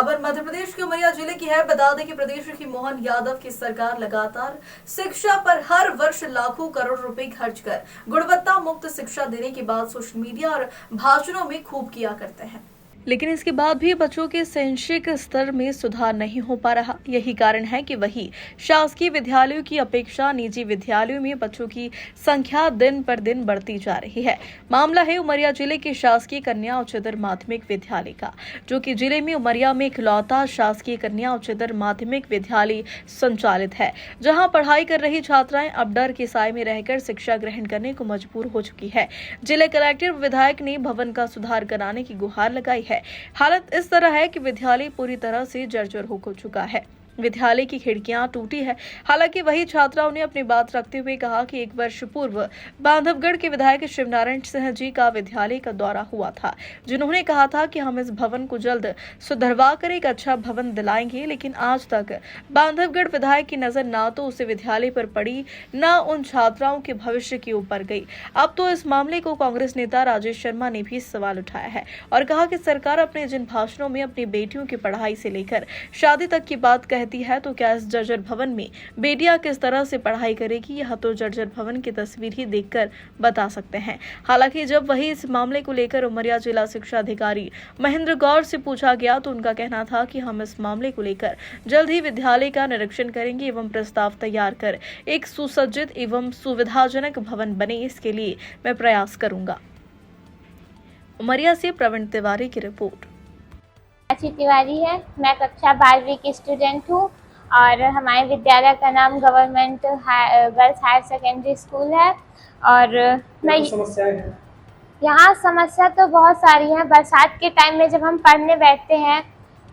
खबर मध्य प्रदेश के उमरिया जिले की है। बता दें कि प्रदेश की मोहन यादव की सरकार लगातार शिक्षा पर हर वर्ष लाखों करोड़ रुपए खर्च कर गुणवत्ता मुक्त शिक्षा देने की बात सोशल मीडिया और भाषणों में खूब किया करते हैं, लेकिन इसके बाद भी बच्चों के शैक्षिक स्तर में सुधार नहीं हो पा रहा। यही कारण है कि वही शासकीय विद्यालयों की अपेक्षा निजी विद्यालयों में बच्चों की संख्या दिन पर दिन बढ़ती जा रही है। मामला है उमरिया जिले के शासकीय कन्या उच्चतर माध्यमिक विद्यालय का, जो कि जिले में उमरिया में इकलौता शासकीय कन्या उच्चतर माध्यमिक विद्यालय संचालित है, जहां पढ़ाई कर रही छात्राएं अब डर के साए में रहकर शिक्षा ग्रहण करने को मजबूर हो चुकी है। जिला कलेक्टर विधायक ने भवन का सुधार कराने की गुहार लगाई है। हालत इस तरह है कि विद्यालय पूरी तरह से जर्जर हो चुका है। विद्यालय की खिड़कियां टूटी है। हालांकि वही छात्राओं ने अपनी बात रखते हुए कहा कि 1 वर्ष पूर्व बांधवगढ़ के विधायक शिवनारायण सिंह जी का विद्यालय का दौरा हुआ था, जिन्होंने कहा था कि हम इस भवन को जल्द सुधरवा कर एक अच्छा भवन दिलाएंगे, लेकिन आज तक बांधवगढ़ विधायक की नजर ना तो उस विद्यालय पर पड़ी, न उन छात्राओं के भविष्य के ऊपर गई। अब तो इस मामले को कांग्रेस नेता राजेश शर्मा ने भी सवाल उठाया है और कहा कि सरकार अपने जिन भाषणों में अपनी बेटियों की पढ़ाई से लेकर शादी तक की बात कहती है, तो क्या इस जर्जर भवन में बेटियां किस तरह से पढ़ाई करेगी, यह तो जर्जर भवन की तस्वीर ही देखकर बता सकते हैं। हालांकि जब वही इस मामले को लेकर उमरिया जिला शिक्षा अधिकारी महेंद्र गौर से पूछा गया, तो उनका कहना था कि हम इस मामले को लेकर जल्द ही विद्यालय का निरीक्षण करेंगे एवं प्रस्ताव तैयार कर एक सुसज्जित एवं सुविधाजनक भवन बने, इसके लिए मैं प्रयास करूंगा। उमरिया से प्रवीण तिवारी की रिपोर्ट। तिवारी है, मैं कक्षा 12वीं की स्टूडेंट हूँ और हमारे विद्यालय का नाम government girls higher secondary school है। और मैं यहाँ समस्या तो बहुत सारी है। बरसात के टाइम में जब हम पढ़ने बैठते हैं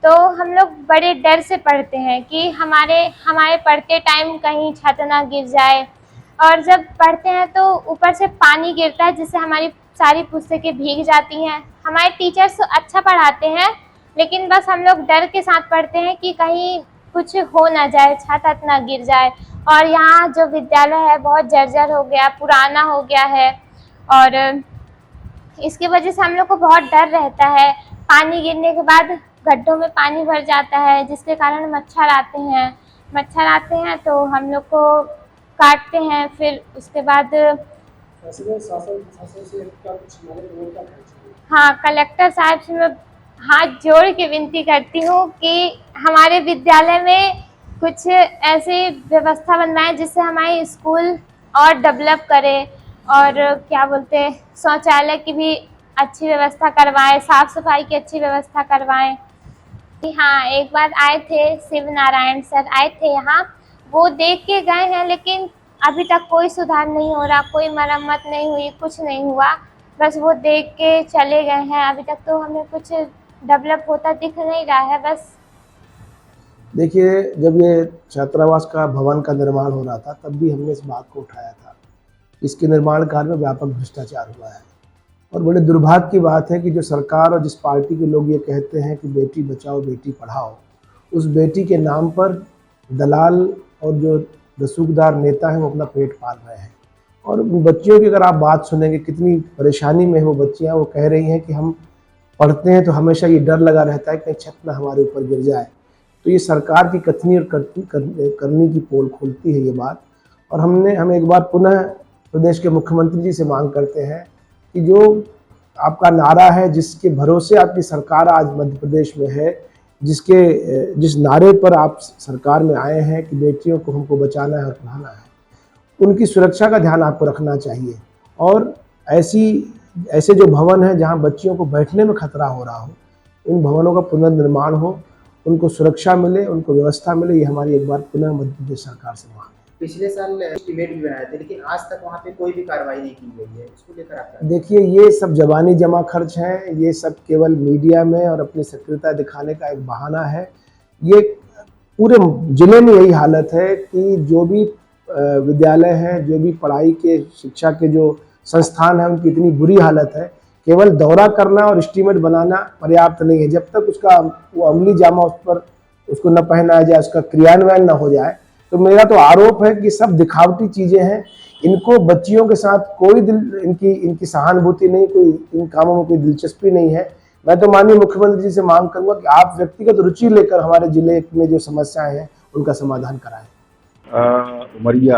तो हम लोग बड़े डर से पढ़ते हैं कि हमारे पढ़ते टाइम कहीं छत ना गिर जाए, और जब पढ़ते हैं तो ऊपर से पानी गिरता है जिससे हमारी सारी पुस्तकें भीग जाती हैं। हमारे टीचर्स अच्छा पढ़ाते हैं, लेकिन बस हम लोग डर के साथ पढ़ते हैं कि कहीं कुछ हो ना जाए, छत ना गिर जाए। और यहाँ जो विद्यालय है बहुत जर्जर हो गया, पुराना हो गया है, और इसकी वजह से हम लोग को बहुत डर रहता है। पानी गिरने के बाद गड्ढों में पानी भर जाता है, जिसके कारण मच्छर आते हैं तो हम लोग को काटते हैं। फिर उसके बाद हाँ, कलेक्टर साहब से मैं हाथ जोड़ के विनती करती हूँ कि हमारे विद्यालय में कुछ ऐसी व्यवस्था बनवाएं जिससे हमारे स्कूल और डेवलप करे, और क्या बोलते हैं, शौचालय की भी अच्छी व्यवस्था करवाएं, साफ सफाई की अच्छी व्यवस्था करवाएं। हाँ, एक बार आए थे, शिव नारायण सर आए थे यहाँ, वो देख के गए हैं, लेकिन अभी तक कोई सुधार नहीं हो रहा, कोई मरम्मत नहीं हुई, कुछ नहीं हुआ, बस वो देख के चले गए हैं। अभी तक तो हमें कुछ डेवलप होता दिख नहीं रहा है। बस देखिए, जब ये छात्रावास का भवन का निर्माण हो रहा था तब भी हमने इस बात को उठाया था। इसके निर्माण कार्य में व्यापक भ्रष्टाचार हुआ है, और बड़े दुर्भाग्य की बात है कि जो सरकार और जिस पार्टी के लोग ये कहते हैं कि बेटी बचाओ बेटी पढ़ाओ, उस बेटी के नाम पर दलाल और जो रसूखदार नेता हैं वो अपना पेट पाल रहे हैं। और बच्चियों की अगर आप बात सुनेंगे, कितनी परेशानी में वो बच्चियाँ, वो कह रही हैं कि हम पढ़ते हैं तो हमेशा ये डर लगा रहता है कि छत ना हमारे ऊपर गिर जाए। तो ये सरकार की कथनी और करनी की पोल खोलती है ये बात। और हम एक बार पुनः प्रदेश के मुख्यमंत्री जी से मांग करते हैं कि जो आपका नारा है, जिसके भरोसे आपकी सरकार आज मध्य प्रदेश में है, जिस नारे पर आप सरकार में आए हैं कि बेटियों को हमको बचाना है और पढ़ाना है, उनकी सुरक्षा का ध्यान आपको रखना चाहिए। और ऐसे जो भवन हैं जहां बच्चियों को बैठने में खतरा हो रहा हो, उन भवनों का पुनर्निर्माण हो, उनको सुरक्षा मिले, उनको व्यवस्था मिले, ये हमारी एक बार पुनः मध्य प्रदेश सरकार से मांग है। पिछले साल एस्टीमेट भी बनाए थे, लेकिन आज तक वहाँ पे कोई भी कार्रवाई नहीं की गई है। इसको लेकर आप देखिए, ये सब जबानी जमा खर्च हैं, ये सब केवल मीडिया में और अपनी सक्रियता दिखाने का एक बहाना है। ये पूरे जिले में यही हालत है कि जो भी विद्यालय हैं, जो भी पढ़ाई के शिक्षा के जो संस्थान हैं, उनकी इतनी बुरी हालत है, केवल दौरा करना और एस्टीमेट बनाना पर्याप्त नहीं है। जब तक उसका वो अमली जामा उसको न पहनाया जाए, उसका क्रियान्वयन न हो जाए, तो मेरा तो आरोप है कि सब दिखावटी चीज़ें हैं। इनको बच्चियों के साथ कोई इनकी सहानुभूति नहीं, कोई इन कामों में कोई दिलचस्पी नहीं है। मैं तो माननीय मुख्यमंत्री जी से मांग करूंगा कि आप व्यक्तिगत रुचि लेकर हमारे जिले में जो समस्याएं हैं उनका समाधान कराएं। उमरिया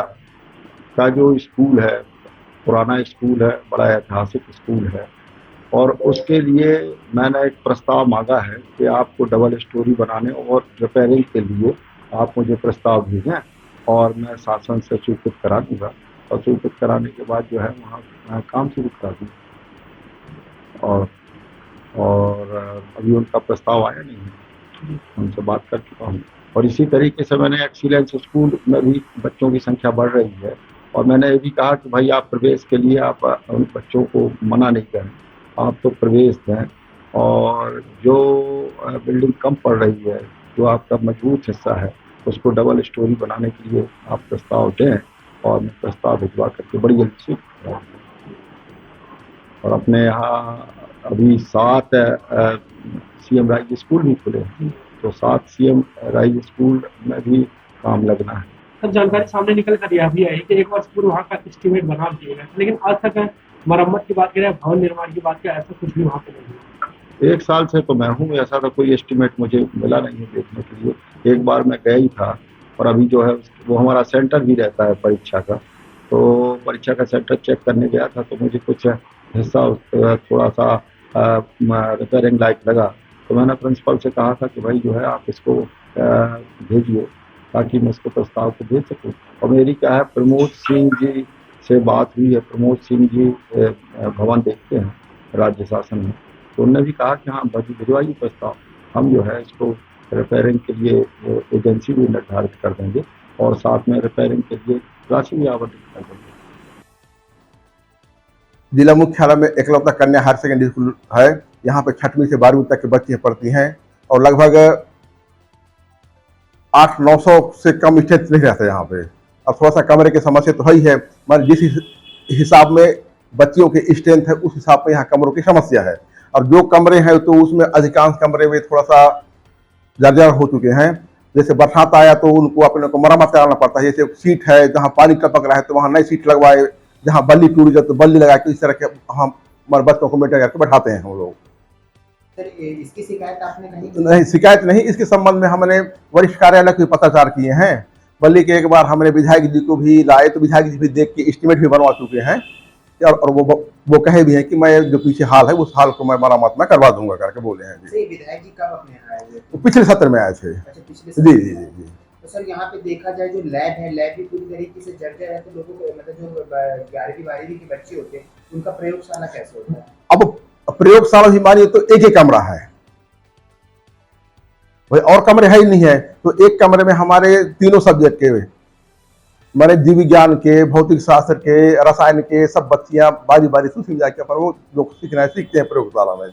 का जो स्कूल है, पुराना स्कूल है, बड़ा ऐतिहासिक स्कूल है, और उसके लिए मैंने एक प्रस्ताव मांगा है कि आपको डबल स्टोरी बनाने और रिपेयरिंग के लिए आप मुझे प्रस्ताव भेजें और मैं शासन से स्वीकृत करा दूँगा, और स्वीकृत कराने के बाद जो है वहाँ काम शुरू करा दूँगा। और अभी उनका प्रस्ताव आया नहीं है, उनसे बात कर चुका हूँ। और इसी तरीके से मैंने एक्सीलेंस स्कूल में भी बच्चों की संख्या बढ़ रही है, और मैंने ये भी कहा कि भाई आप प्रवेश के लिए आप उन बच्चों को मना नहीं करें, आप तो प्रवेश दें, और जो बिल्डिंग कम पड़ रही है, जो आपका मजबूत हिस्सा है, उसको डबल स्टोरी बनाने के लिए आप प्रस्ताव दें, और मैं प्रस्ताव भिजवा करके बड़ी जल्दी से और अपने यहाँ अभी 7 CM राय स्कूल भी खुले हैं, तो 7 CM राय स्कूल में भी काम लगना है। सर, जानकारी सामने निकल कर यह भी आई कि एक वर्ष पूर्व वहाँ का एस्टीमेट बना दिया गया, लेकिन आज तक मरम्मत की बात करें, भवन निर्माण की बात करें, ऐसा कुछ भी वहाँ पे नहीं है। 1 साल से तो मैं हूँ, ऐसा तो कोई एस्टीमेट मुझे मिला नहीं है देखने के लिए। एक बार मैं गया ही था, और अभी जो है वो हमारा सेंटर भी रहता है परीक्षा का, तो परीक्षा का सेंटर चेक करने गया था, तो मुझे कुछ हिस्सा थोड़ा सा रिपेयरिंग लायक लगा, तो मैंने प्रिंसिपल से कहा था कि भाई जो है आप इसको भेजिए ताकि मैं इसको प्रस्ताव को भेज सकूँ। और मेरी क्या है, प्रमोद सिंह जी से बात हुई है, प्रमोद सिंह जी भवन देखते हैं राज्य शासन में, तो उन्होंने भी कहा कि हाँ भिजवाइए प्रस्ताव, हम जो है इसको रिपेयरिंग के लिए एजेंसी भी निर्धारित कर देंगे, और साथ में रिपेयरिंग के लिए राशि भी आवंटित कर देंगे। जिला मुख्यालय में एकलौता कन्या हायर सेकेंडरी स्कूल है। यहाँ पे 6वीं से 12वीं तक के बच्चे पढ़ती हैं, और लगभग 800-900 से कम स्टूडेंट नहीं रहते यहाँ पे। अब थोड़ा सा कमरे की समस्या तो है ही है, मगर जिस हिसाब में बच्चियों की स्ट्रेंथ है उस हिसाब में यहाँ कमरों की समस्या है। और जो कमरे हैं तो उसमें अधिकांश कमरे में थोड़ा सा जर्जर हो चुके हैं। जैसे बरसात आया तो उनको अपने को मरम्मत कराना पड़ता है। जैसे सीट है जहाँ पानी टपक रहा है तो वहाँ नई सीट लगवाए, जहाँ बल्ली टूट जाए तो बल्ली लगा के इस तरह के हम हमारे बच्चों को मेंटेन करके बैठाते हैं हम लोग। सर, इसकी शिकायत आपने नहीं? नहीं, शिकायत नहीं। इसके संबंध में हमने वरिष्ठ कार्यालय को पत्राचार किए हैं, बल्कि के एक बार हमने विधायक जी को भी लाए, तो विधायक जी भी देख के एस्टीमेट भी बनवा चुके हैं, और वो कहे भी हैं कि मैं जो पीछे हाल है उस हाल को मैं मरम्मत में करवा दूंगा करके बोले हैं जी। विधायक जी कब अपने यहाँ आए थे? पिछले सत्र में आए थे। अच्छा, पिछले जी जी जी। तो सर, यहाँ पे देखा जाए जो लैब है, लैब भी पूरी तरीके से जर्जर है, तो लोगों को मतलब जो 11वीं 12वीं के बच्चे होते हैं उनका प्रयोगशाला कैसे होता है? अब प्रयोगशाला भी मानिए तो एक ही कमरा है भाई, और कमरे है ही नहीं है, तो एक कमरे में हमारे तीनों सब्जेक्ट के माने जीव विज्ञान के, भौतिक शास्त्र के, रसायन के सब बच्चियां बारी बारी से सीख जाके पर वो जो सीखना है सीखते हैं प्रयोगशाला में।